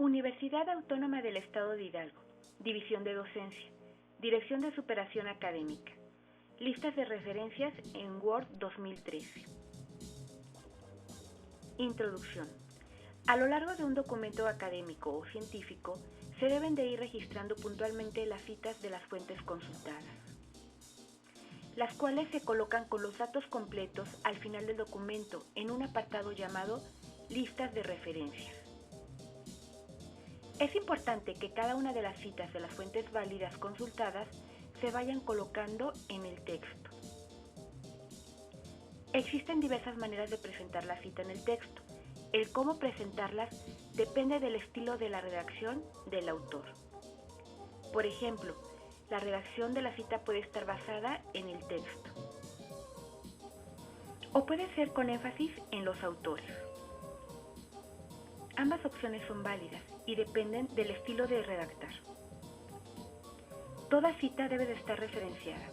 Universidad Autónoma del Estado de Hidalgo, División de Docencia, Dirección de Superación Académica, listas de referencias en Word 2013. Introducción. A lo largo de un documento académico o científico, se deben de ir registrando puntualmente las citas de las fuentes consultadas, las cuales se colocan con los datos completos al final del documento en un apartado llamado listas de referencias. Es importante que cada una de las citas de las fuentes válidas consultadas se vayan colocando en el texto. Existen diversas maneras de presentar la cita en el texto. El cómo presentarlas depende del estilo de la redacción del autor. Por ejemplo, la redacción de la cita puede estar basada en el texto o puede ser con énfasis en los autores. Ambas opciones son válidas y dependen del estilo de redactar. Toda cita debe de estar referenciada.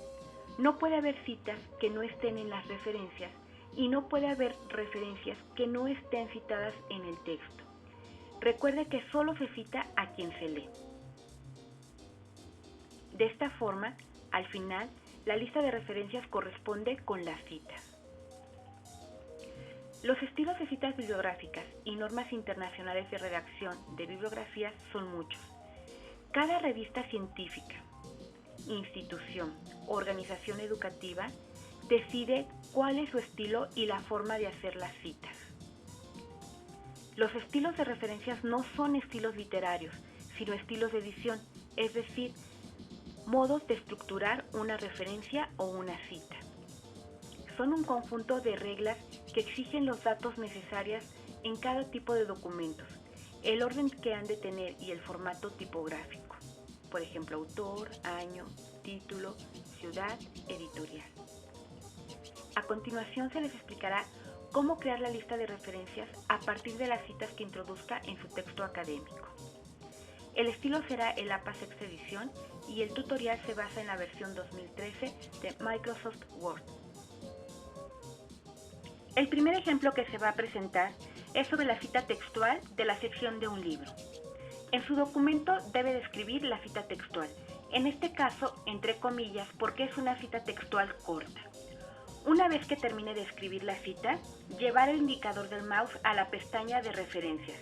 No puede haber citas que no estén en las referencias y no puede haber referencias que no estén citadas en el texto. Recuerde que solo se cita a quien se lee. De esta forma, al final, la lista de referencias corresponde con las citas. Los estilos de citas bibliográficas y normas internacionales de redacción de bibliografías son muchos. Cada revista científica, institución o organización educativa decide cuál es su estilo y la forma de hacer las citas. Los estilos de referencias no son estilos literarios, sino estilos de edición, es decir, modos de estructurar una referencia o una cita. Son un conjunto de reglas que exigen los datos necesarios en cada tipo de documentos, el orden que han de tener y el formato tipográfico. Por ejemplo, autor, año, título, ciudad, editorial. A continuación se les explicará cómo crear la lista de referencias a partir de las citas que introduzca en su texto académico. El estilo será el APA sexta edición y el tutorial se basa en la versión 2013 de Microsoft Word. El primer ejemplo que se va a presentar es sobre la cita textual de la sección de un libro. En su documento debe describir la cita textual, en este caso entre comillas porque es una cita textual corta. Una vez que termine de escribir la cita, llevar el indicador del mouse a la pestaña de referencias.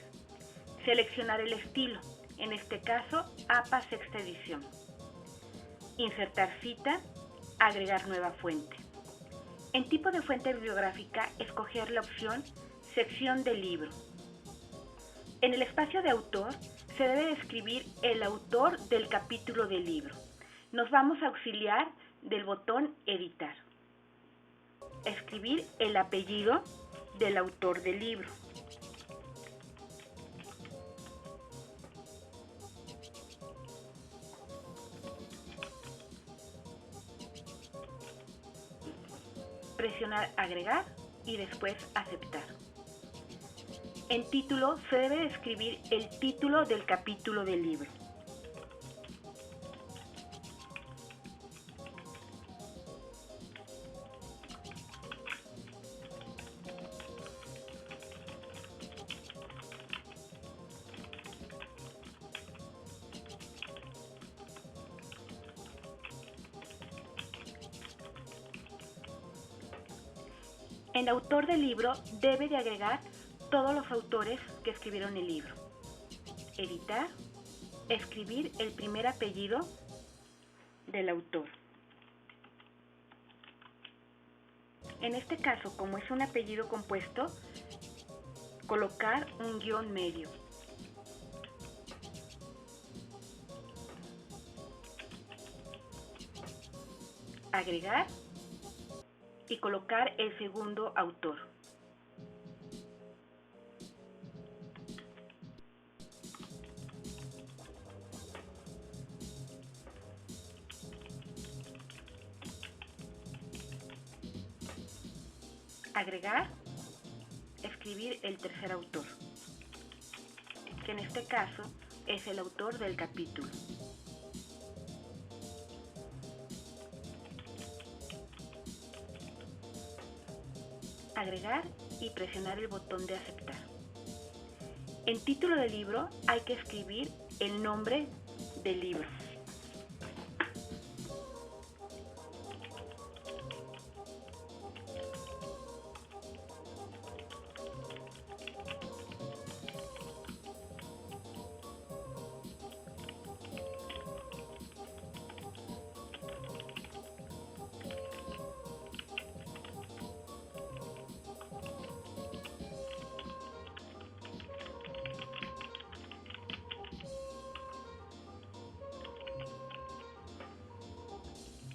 Seleccionar el estilo, en este caso APA sexta edición. Insertar cita, agregar nueva fuente. En tipo de fuente bibliográfica, escoger la opción sección del libro. En el espacio de autor, se debe describir el autor del capítulo del libro. Nos vamos a auxiliar del botón editar. Escribir el apellido del autor del libro. Presionar agregar y después aceptar. En título se debe escribir el título del capítulo del libro. El autor del libro debe de agregar todos los autores que escribieron el libro. Editar, escribir el primer apellido del autor. En este caso, como es un apellido compuesto, colocar un guión medio. Agregar y colocar el segundo autor. Agregar, escribir el tercer autor, que en este caso es el autor del capítulo. Agregar y presionar el botón de aceptar. En título del libro hay que escribir el nombre del libro.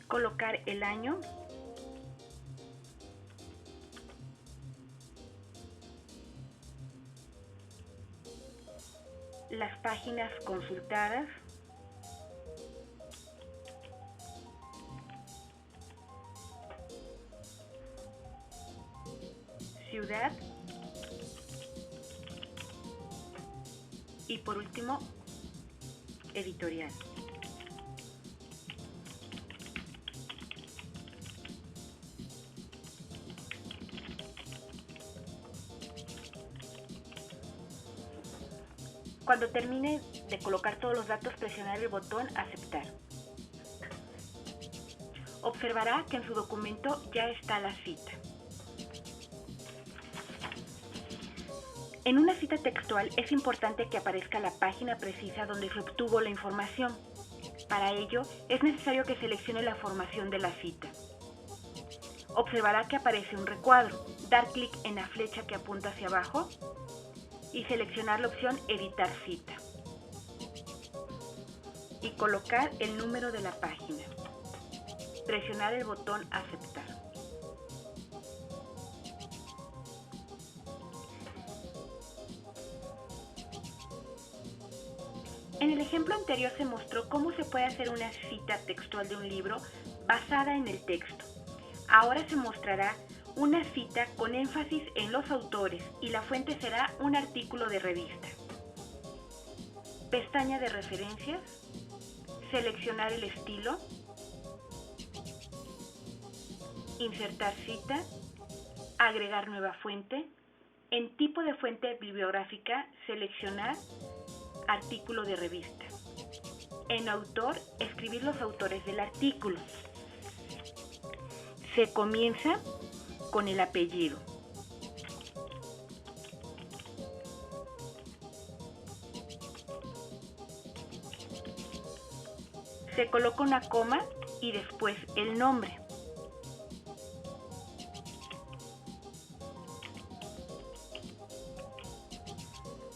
Colocar el año, las páginas consultadas, ciudad y por último, editorial. Cuando termine de colocar todos los datos, presionar el botón Aceptar. Observará que en su documento ya está la cita. En una cita textual es importante que aparezca la página precisa donde se obtuvo la información. Para ello, es necesario que seleccione la formación de la cita. Observará que aparece un recuadro. Dar clic en la flecha que apunta hacia abajo y seleccionar la opción Editar cita. Y colocar el número de la página. Presionar el botón Aceptar. En el ejemplo anterior se mostró cómo se puede hacer una cita textual de un libro basada en el texto. Ahora se mostrará una cita con énfasis en los autores y la fuente será un artículo de revista. Pestaña de referencias, seleccionar el estilo, insertar cita, agregar nueva fuente, en tipo de fuente bibliográfica seleccionar artículo de revista. En autor, escribir los autores del artículo. Se comienza con el apellido. Se coloca una coma y después el nombre.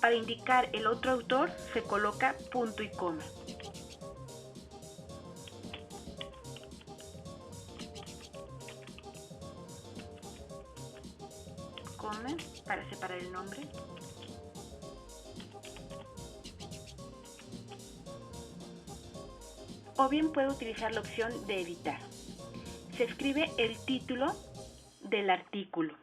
Para indicar el otro autor se coloca punto y coma. Coma para separar el nombre. O bien puede utilizar la opción de editar. Se escribe el título del artículo.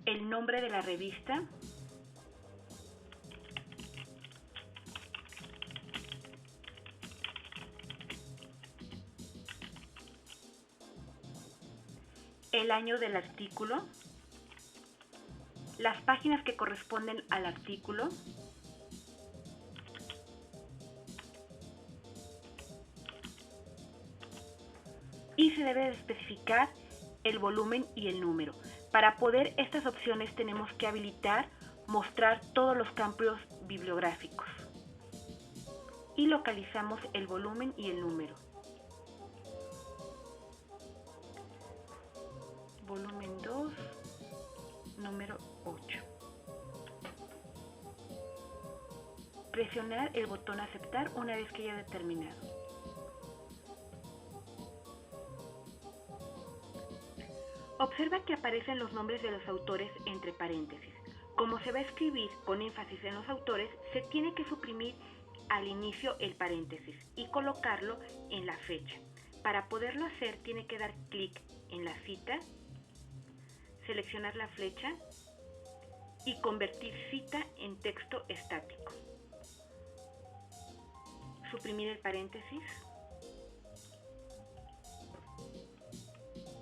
El nombre de la revista, el año del artículo, las páginas que corresponden al artículo, y se debe de especificar el volumen y el número. Para poder estas opciones tenemos que habilitar mostrar todos los campos bibliográficos y localizamos el volumen y el número. Volumen 2, número 8. Presionar el botón aceptar una vez que haya determinado. Observa que aparecen los nombres de los autores entre paréntesis. Como se va a escribir con énfasis en los autores, se tiene que suprimir al inicio el paréntesis y colocarlo en la fecha. Para poderlo hacer, tiene que dar clic en la cita, seleccionar la flecha y convertir cita en texto estático. Suprimir el paréntesis,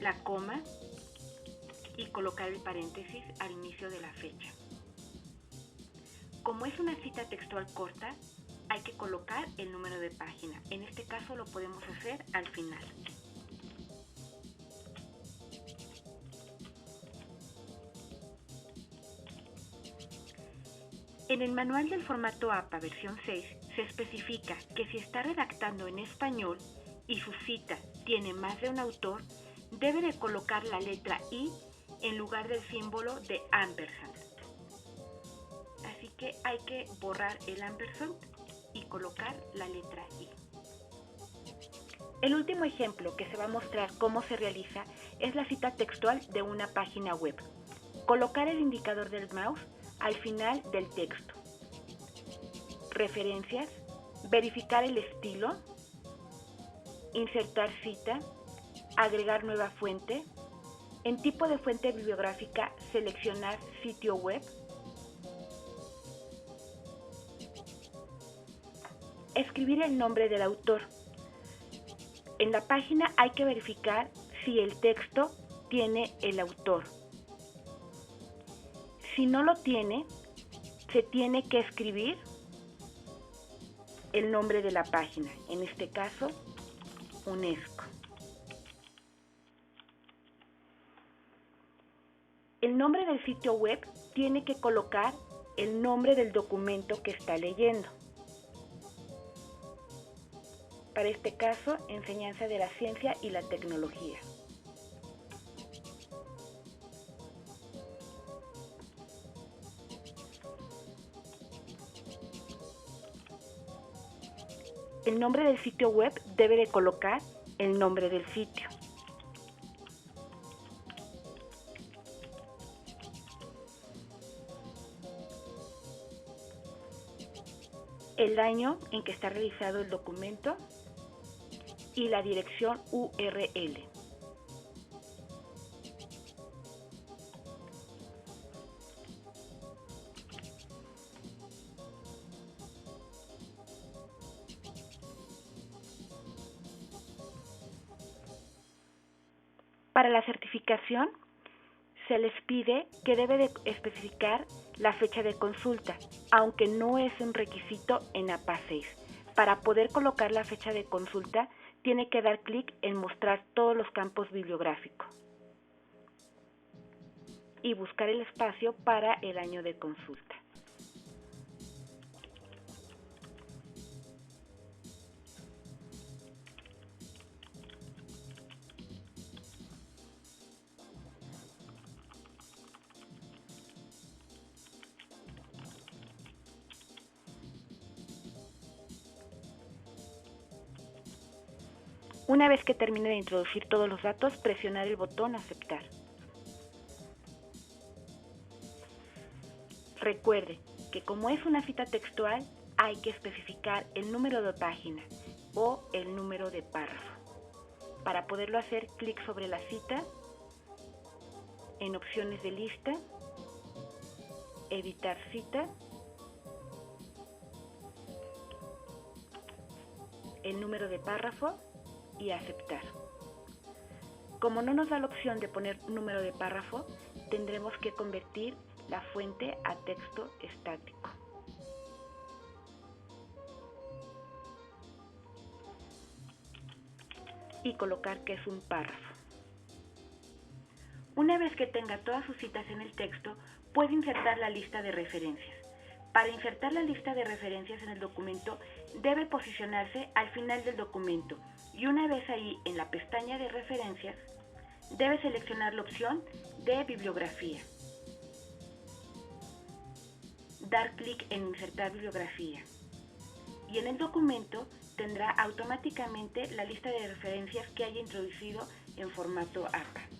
la coma y colocar el paréntesis al inicio de la fecha. Como es una cita textual corta, hay que colocar el número de página. En este caso lo podemos hacer al final. En el manual del formato APA versión 6 se especifica que si está redactando en español y su cita tiene más de un autor, debe de colocar la letra I en lugar del símbolo de ampersand. Así que hay que borrar el ampersand y colocar la letra I. El último ejemplo que se va a mostrar cómo se realiza es la cita textual de una página web. Colocar el indicador del mouse al final del texto. Referencias, verificar el estilo, insertar cita, agregar nueva fuente, en tipo de fuente bibliográfica seleccionar sitio web, escribir el nombre del autor. En la página hay que verificar si el texto tiene el autor. Si no lo tiene, se tiene que escribir el nombre de la página, en este caso, UNESCO. El nombre del sitio web tiene que colocar el nombre del documento que está leyendo. Para este caso, enseñanza de la ciencia y la tecnología. El nombre del sitio web debe de colocar el nombre del sitio. El año en que está realizado el documento y la dirección URL. Para la certificación, se les pide que debe de especificar la fecha de consulta, aunque no es un requisito en APA 6. Para poder colocar la fecha de consulta, tiene que dar clic en mostrar todos los campos bibliográficos y buscar el espacio para el año de consulta. Una vez que termine de introducir todos los datos, presionar el botón Aceptar. Recuerde que como es una cita textual, hay que especificar el número de página o el número de párrafo. Para poderlo hacer, clic sobre la cita, en opciones de lista, editar cita, el número de párrafo y aceptar. Como no nos da la opción de poner número de párrafo, tendremos que convertir la fuente a texto estático. Y colocar que es un párrafo. Una vez que tenga todas sus citas en el texto, puede insertar la lista de referencias. Para insertar la lista de referencias en el documento, debe posicionarse al final del documento y una vez ahí en la pestaña de referencias, debe seleccionar la opción de bibliografía. Dar clic en insertar bibliografía y en el documento tendrá automáticamente la lista de referencias que haya introducido en formato APA.